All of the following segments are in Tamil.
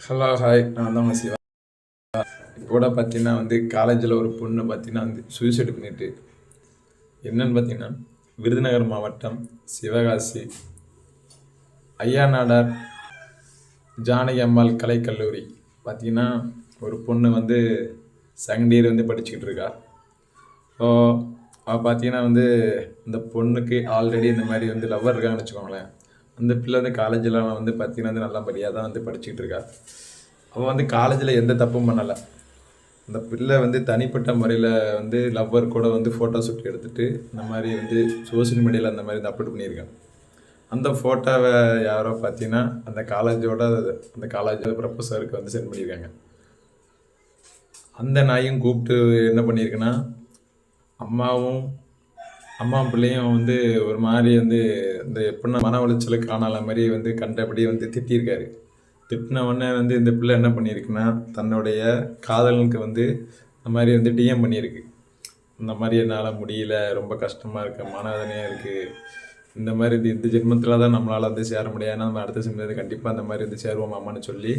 ஹலோ ஹாய், நான் தான் உங்கள் சிவா. இப்போ கூட பார்த்தீங்கன்னா காலேஜில் ஒரு பொண்ணு பார்த்தீங்கன்னா சூசைடு பண்ணிட்டு என்னன்னு பார்த்தீங்கன்னா விருதுநகர் மாவட்டம் சிவகாசி ஐயா நாடார் ஜானகி அம்மாள் கலைக்கல்லூரி பார்த்தீங்கன்னா ஒரு பொண்ணு செகண்ட் இயர் படிச்சுக்கிட்டு இருக்கா. ஸோ அவள் பார்த்தீங்கன்னா இந்த பொண்ணுக்கு ஆல்ரெடி இந்த மாதிரி லவ்வர் இருக்காங்கன்னு வச்சுக்கோங்களேன். அந்த பிள்ளை காலேஜில் பார்த்தீங்கன்னா நல்லபடியாக தான் படிச்சுக்கிட்டு இருக்கா. அவள் காலேஜில் எந்த தப்பும் பண்ணலை. அந்த பிள்ளை தனிப்பட்ட முறையில் லவ்வர் கூட ஃபோட்டோ ஷூட் எடுத்துகிட்டு இந்த மாதிரி சோசியல் மீடியாவில் அந்த மாதிரி அப்லோட் பண்ணியிருக்காங்க. அந்த ஃபோட்டோவை யாரோ பார்த்தீங்கன்னா அந்த காலேஜ் ப்ரொஃபஸருக்கு சென்ட் பண்ணியிருக்காங்க. அந்த நாயும் கூப்பிட்டு என்ன பண்ணியிருக்குன்னா அம்மாவும் பிள்ளையும் ஒரு மாதிரி இந்த எப்படின்னா மன உளைச்சலுக்கு ஆனால மாதிரி கண்டபடி திட்டியிருக்காரு. திட்டின உடனே இந்த பிள்ளை என்ன பண்ணியிருக்குன்னா தன்னுடைய காதலனுக்கு இந்த மாதிரி டிஎம் பண்ணியிருக்கு. இந்த மாதிரி என்னால் முடியல, ரொம்ப கஷ்டமாக இருக்கு, மனவேதனையாக இருக்குது, இந்த மாதிரி இந்த ஜென்மத்தில் தான் நம்மளால் சேர முடியாது, நம்ம அடுத்த ஜென்மத்தில் கண்டிப்பாக அந்த மாதிரி சேருவோம் அம்மான்னு சொல்லி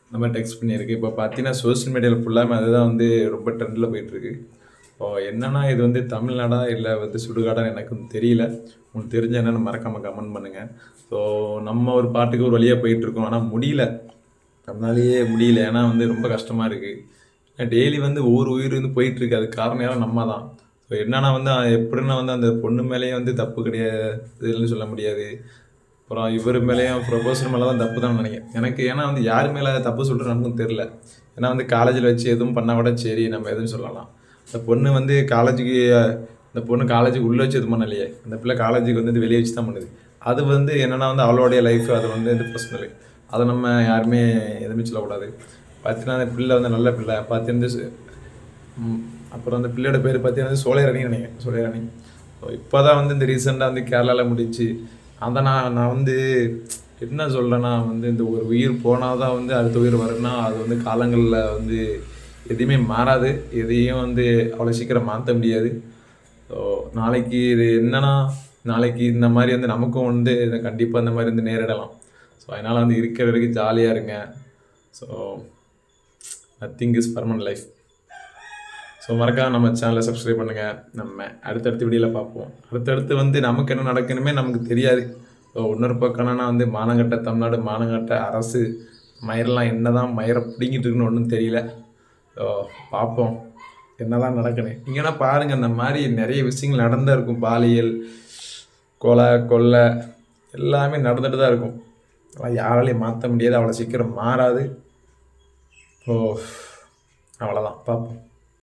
இந்த மாதிரி டெக்ஸ்ட் பண்ணியிருக்கு. இப்போ பார்த்தீங்கன்னா சோஷியல் மீடியாவில் ஃபுல்லாமே அதுதான் ரொம்ப ட்ரெண்டில் போயிட்டுருக்கு. இப்போது என்னென்னா இது தமிழ்நாடா இல்லை சுடுகாடான்னு எனக்கு தெரியல. உங்களுக்கு தெரிஞ்ச என்னென்னு மறக்காமல் கமெண்ட் பண்ணுங்கள். ஸோ நம்ம ஒரு பாட்டுக்கு ஒரு வழியாக போயிட்டுருக்கோம், ஆனால் முடியல, நம்மளாலேயே முடியல. ஏன்னா ரொம்ப கஷ்டமாக இருக்குது. டெய்லி ஒவ்வொரு உயிர் போயிட்டுருக்கு. அதுக்கு காரணம் யாரும் நம்ம தான். ஸோ என்னென்னா எப்படின்னா அந்த பொண்ணு மேலேயும் தப்பு கிடையாதுன்னு சொல்ல முடியாது. அப்புறம் இவர் மேலேயும் ப்ரொபோசர் மேலே தான் தப்பு தான் நினைக்கிறேன் எனக்கு. ஏன்னா யார் மேலே தப்பு சொல்கிறது நமக்கும் தெரில. ஏன்னா காலேஜில் வச்சு எதுவும் பண்ணால் கூட சரி நம்ம எதுவும் சொல்லலாம். இந்த பொண்ணு காலேஜுக்கு உள்ளே வச்சு எதுவும் பண்ணலையே, அந்த பிள்ளை காலேஜுக்கு வெளியே வச்சு தான் பண்ணுது. அது என்னென்னா அவளுடைய லைஃப், அது பர்சனலு, அதை நம்ம யாருமே எதுவுமே சொல்லக்கூடாது. பார்த்தீங்கன்னா அந்த பிள்ளை நல்ல பிள்ளை பார்த்தீங்கன்னா அப்புறம் அந்த பிள்ளையோட பேர் பார்த்தீங்கன்னா சோலைராணின்னு நினைக்கிறேன், சோலைராணி. இப்போ தான் இந்த ரீசெண்டாக கேரளாவில் முடிச்சு. அதை நான் என்ன சொல்கிறேன்னா இந்த ஒரு உயிர் போனால் தான் அடுத்த உயிர் வரும்னா அது காலங்களில் எதையுமே மாறாது, எதையும் அவ்வளோ சீக்கிரம் மாற்ற முடியாது. ஸோ நாளைக்கு இது என்னன்னா நாளைக்கு இந்த மாதிரி நமக்கும் கண்டிப்பாக இந்த மாதிரி நேரிடலாம். ஸோ அதனால் இருக்கிற வரைக்கும் ஜாலியாக இருங்க. So nothing is permanent life. So மறக்காம நம்ம சேனலை சப்ஸ்கிரைப் பண்ணுங்கள். நம்ம அடுத்தடுத்த வீடியோவில் பார்ப்போம். அடுத்தடுத்து நமக்கு என்ன நடக்கணுமே நமக்கு தெரியாது. ஸோ இன்னொரு பக்கம்னா மானங்கட்ட தமிழ்நாடு, மானங்கட்ட அரசு மயிரெலாம் என்ன தான் மயிரை பிடிங்கிட்டு இருக்குன்னு ஒன்றும் தெரியல. ஸோ பார்ப்போம் என்ன தான் நடக்கணும். இங்கேனா பாருங்கள், இந்த மாதிரி நிறைய விஷயங்கள் நடந்தா இருக்கும். பாலியல், கொலை எல்லாமே நடந்துட்டு தான் இருக்கும். அதெல்லாம் யாராலையும் மாற்ற முடியாது, அவ்வளோ சீக்கிரம் மாறாது. ஸோ அவ்வளோதான், பார்ப்போம்.